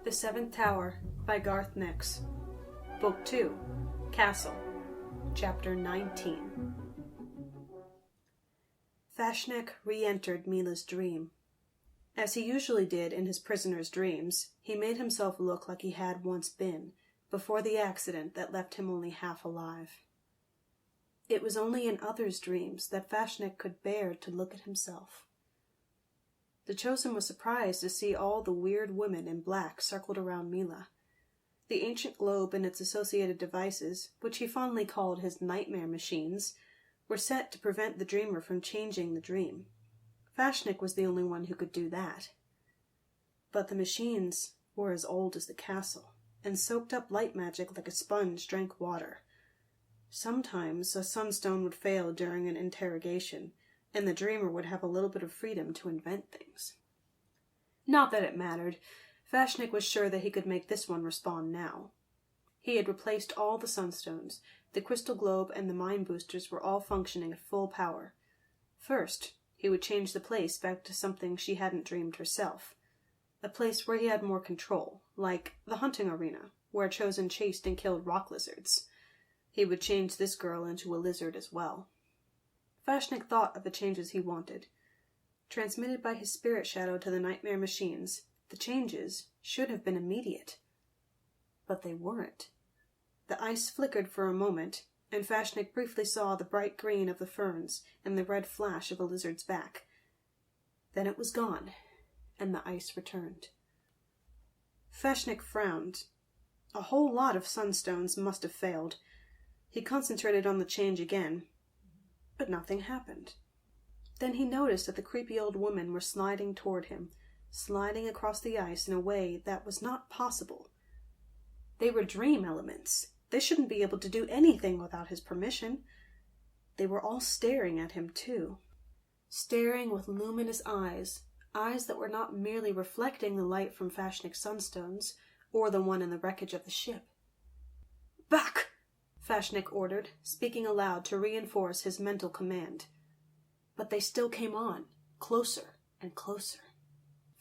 The Seventh Tower by Garth Nix. Book 2, Castle, Chapter 19. Fashnek re-entered Milla's dream. As he usually did in his prisoner's dreams, he made himself look like he had once been, before the accident that left him only half alive. It was only in others' dreams that Fashnek could bear to look at himself. The Chosen was surprised to see all the weird women in black circled around Milla. The ancient globe and its associated devices, which he fondly called his nightmare machines, were set to prevent the dreamer from changing the dream. Fashnek was the only one who could do that. But the machines were as old as the castle, and soaked up light magic like a sponge drank water. Sometimes a sunstone would fail during an interrogation, and the dreamer would have a little bit of freedom to invent things. Not that it mattered. Fashnek was sure that he could make this one respond now. He had replaced all the sunstones. The crystal globe and the mind boosters were all functioning at full power. First, he would change the place back to something she hadn't dreamed herself. A place where he had more control, like the hunting arena, where Chosen chased and killed rock lizards. He would change this girl into a lizard as well. Fashnek thought of the changes he wanted. Transmitted by his spirit shadow to the nightmare machines, the changes should have been immediate. But they weren't. The ice flickered for a moment, and Fashnek briefly saw the bright green of the ferns and the red flash of a lizard's back. Then it was gone, and the ice returned. Fashnek frowned. A whole lot of sunstones must have failed. He concentrated on the change again, but nothing happened. Then he noticed that the creepy old women were sliding toward him, sliding across the ice in a way that was not possible. They were dream elements. They shouldn't be able to do anything without his permission. They were all staring at him, too. Staring with luminous eyes, eyes that were not merely reflecting the light from Fashnek's sunstones, or the one in the wreckage of the ship. "Back!" Fashnek ordered, speaking aloud to reinforce his mental command. But they still came on, closer and closer.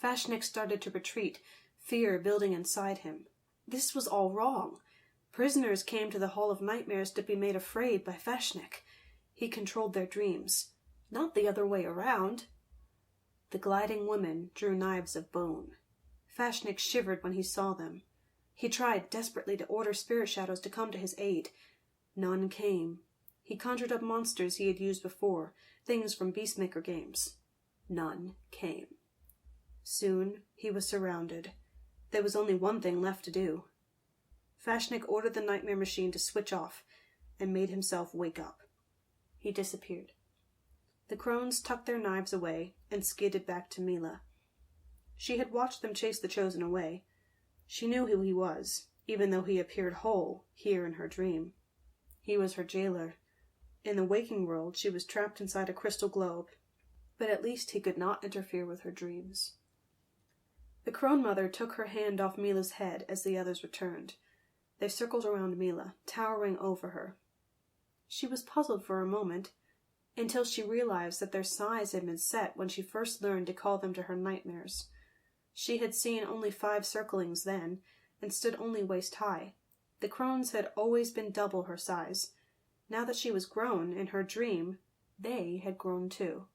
Fashnek started to retreat, fear building inside him. This was all wrong. Prisoners came to the Hall of Nightmares to be made afraid by Fashnek. He controlled their dreams, not the other way around. The gliding women drew knives of bone. Fashnek shivered when he saw them. He tried desperately to order spirit shadows to come to his aid. None came. He conjured up monsters he had used before, things from Beastmaker games. None came. Soon he was surrounded. There was only one thing left to do. Fashnek ordered the nightmare machine to switch off, and made himself wake up. He disappeared. The crones tucked their knives away, and skated back to Milla. She had watched them chase the Chosen away. She knew who he was, even though he appeared whole here in her dream. He was her jailer. In the waking world, she was trapped inside a crystal globe, but at least he could not interfere with her dreams. The crone mother took her hand off Milla's head as the others returned. They circled around Milla, towering over her. She was puzzled for a moment, until she realized that their size had been set when she first learned to call them to her nightmares. She had seen only 5 circlings then, and stood only waist-high. The crones had always been double her size. Now that she was grown, in her dream, they had grown too.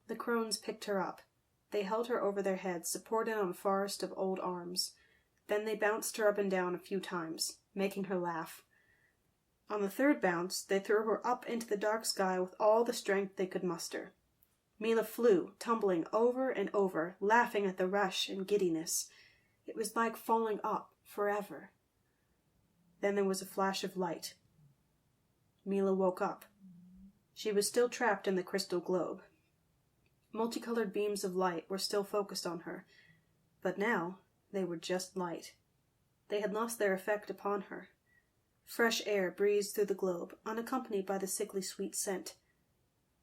The crones picked her up. They held her over their heads, supported on a forest of old arms. Then they bounced her up and down a few times, making her laugh. On the 3rd bounce, they threw her up into the dark sky with all the strength they could muster. Milla flew, tumbling over and over, laughing at the rush and giddiness. It was like falling up forever. Then there was a flash of light. Milla woke up. She was still trapped in the crystal globe. Multicolored beams of light were still focused on her, but now they were just light. They had lost their effect upon her. Fresh air breezed through the globe, unaccompanied by the sickly sweet scent.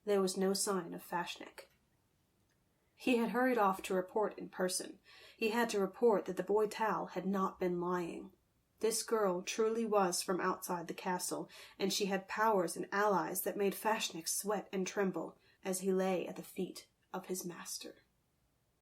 There was no sign of Fashnek. He had hurried off to report in person. He had to report that the boy Tal had not been lying. This girl truly was from outside the castle, and she had powers and allies that made Fashnek sweat and tremble as he lay at the feet of his master.